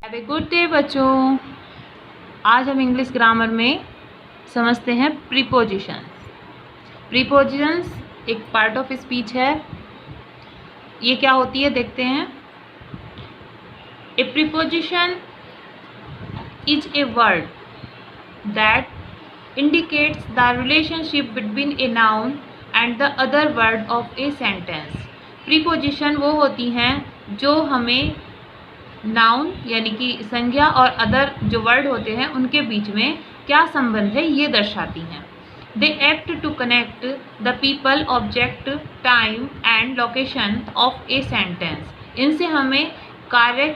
Have a good day बच्चों। आज हम इंग्लिश ग्रामर में समझते हैं प्रीपोजिशंस। प्रीपोजिशंस एक पार्ट ऑफ स्पीच है। ये क्या होती है देखते हैं। ए preposition is a word that indicates the relationship between a noun and the other word of a sentence. Preposition वो होती हैं जो हमें नाउन यानी कि संज्ञा और अदर जो वर्ड होते हैं उनके बीच में क्या संबंध है ये दर्शाती हैं। They act to connect the people, object, time and location of a sentence. इनसे हमें कार्य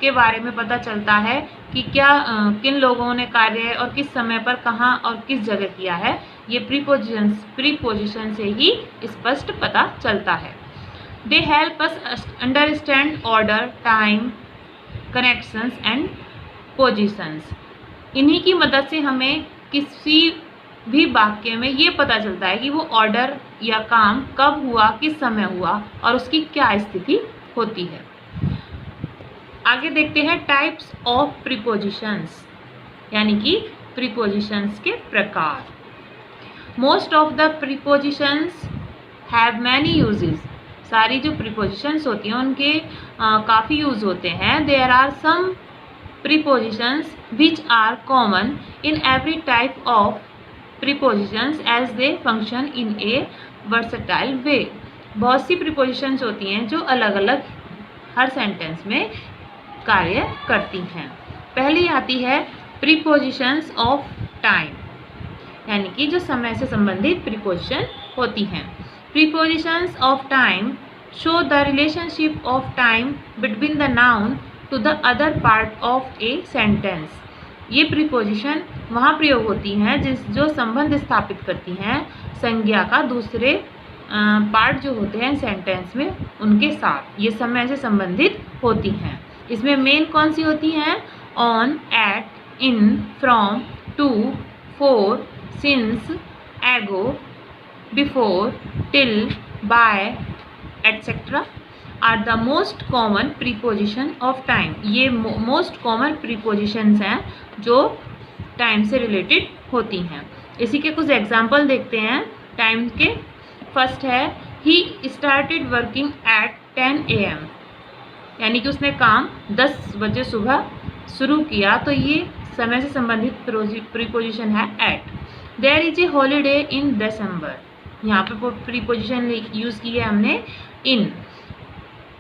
के बारे में पता चलता है कि किन लोगों ने कार्य और किस समय पर कहाँ और किस जगह किया है। ये प्रीपोजिशन से ही स्पष्ट पता चलता है। They help us understand order, time, connections and positions. इन्हीं की मदद से हमें किसी भी वाक्य में ये पता चलता है कि वो ऑर्डर या काम कब हुआ, किस समय हुआ और उसकी क्या स्थिति होती है। आगे देखते हैं टाइप्स ऑफ प्रीपोजिशंस, यानी कि प्रीपोजिशंस के प्रकार। Most of the prepositions have many uses. सारी जो प्रीपोजिशंस होती हैं उनके काफ़ी यूज़ होते हैं। There are some prepositions which are common in every type of prepositions as they function in a versatile way. बहुत सी प्रीपोजिशंस होती हैं जो अलग अलग हर सेंटेंस में कार्य करती हैं। पहली आती है प्रीपोजिशंस ऑफ टाइम, यानी कि जो समय से संबंधित प्रीपोजिशन होती हैं। Prepositions of time show the relationship of time between the noun to the other part of a sentence. ये प्रीपोजिशन वहाँ प्रयोग होती हैं जो संबंध स्थापित करती हैं संज्ञा का दूसरे पार्ट जो होते हैं सेंटेंस में उनके साथ। ये समय से संबंधित होती हैं। इसमें मेन कौन सी होती हैं? On, at, in, from, to, for, since, ago, before, till, by, etc. are the most common preposition of time. ये most common prepositions हैं जो टाइम से रिलेटेड होती हैं। इसी के कुछ एग्जाम्पल देखते हैं टाइम के। फर्स्ट है he started working at 10 AM, यानी कि उसने काम 10 बजे सुबह शुरू किया, तो ये समय से संबंधित प्रीपोजिशन है at. There is a holiday in December, यहाँ पे प्रीपोजिशन यूज़ की है हमने in.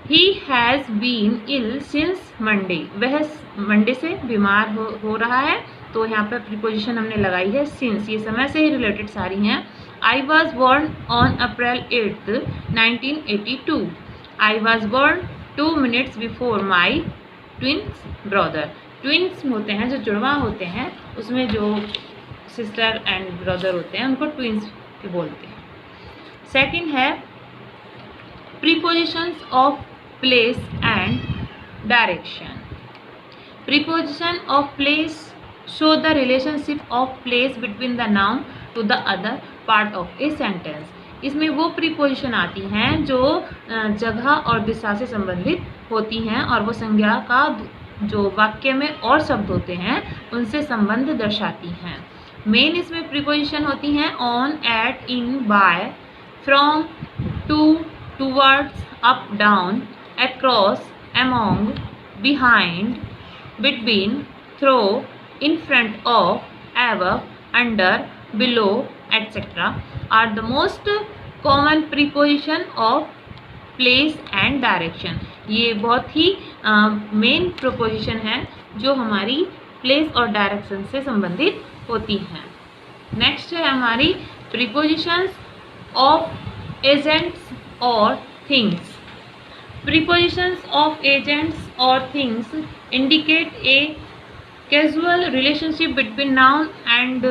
He has been ill since Monday, वह मंडे से बीमार हो रहा है, तो यहाँ पे प्रीपोजिशन हमने लगाई है सिंस। ये समय से ही रिलेटेड सारी हैं। I was born on April 8, 1982। I was born 2 minutes before my twins brother. Twins होते हैं जो जुड़वा होते हैं, उसमें जो सिस्टर एंड ब्रदर होते हैं उनको ट्विन्स बोलते हैं। सेकंड है prepositions of place and direction. Preposition of place show the relationship of place between the noun to the other part of a sentence. इसमें वो प्रीपोजिशन आती हैं जो जगह और दिशा से संबंधित होती हैं और वो संज्ञा का जो वाक्य में और शब्द होते हैं उनसे संबंध दर्शाती हैं। मेन इसमें प्रीपोजिशन होती हैं on, at, in, by, from, to, towards, up, down, across, among, behind, between, through, in front of, above, under, below, etc. Are the most common preposition of place and direction. ये बहुत ही main preposition है जो हमारी place और direction से संबंधित होती हैं। नेक्स्ट है हमारी प्रीपोजिशंस ऑफ एजेंट्स और थिंग्स। प्रीपोजिशंस ऑफ एजेंट्स और things indicate a casual relationship between noun and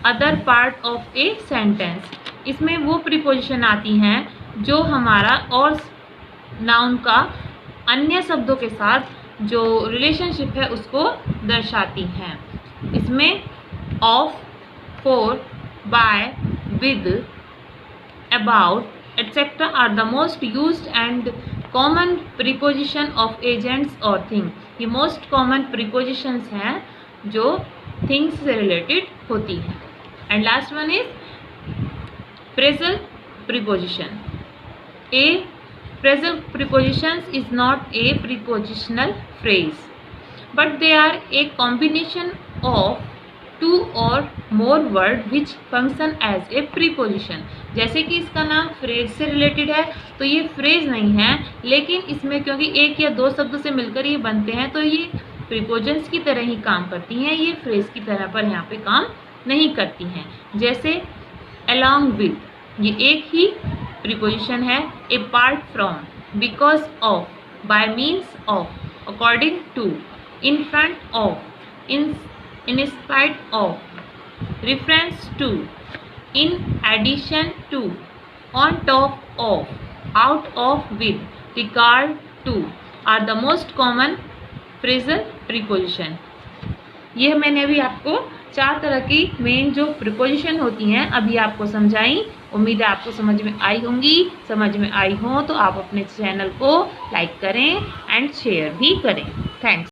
other part of a sentence. इसमें वो प्रीपोजिशन आती हैं जो हमारा और नाउन का अन्य शब्दों के साथ जो रिलेशनशिप है उसको दर्शाती हैं। इसमें of, for, by, with, about, etc. are the most used and common preposition of agents or things. ये मोस्ट कॉमन प्रीपोजिशंस हैं जो थिंग्स से रिलेटेड होती हैं। And last one is phrasal preposition. A phrasal prepositions is not a prepositional phrase but they are a combination of two or more word which function as a preposition। जैसे कि इसका नाम phrase से related है तो ये phrase नहीं है, लेकिन इसमें क्योंकि एक या दो शब्द से मिलकर ये बनते हैं तो ये प्रीपोजन्स की तरह ही काम करती हैं, ये फ्रेज की तरह पर यहाँ पे काम नहीं करती हैं। जैसे along with, ये एक ही प्रीपोजिशन है। apart from, because of, by means of, according to, in front of, in spite of, reference to, in addition to, on top of, out of, with, regard to are the most common phrasal preposition। यह मैंने अभी आपको 4 तरह की main जो preposition होती हैं अभी आपको समझाई। उम्मीद है आपको समझ में आई होंगी। समझ में आई हो तो आप अपने चैनल को लाइक करें एंड शेयर भी करें। थैंक्स।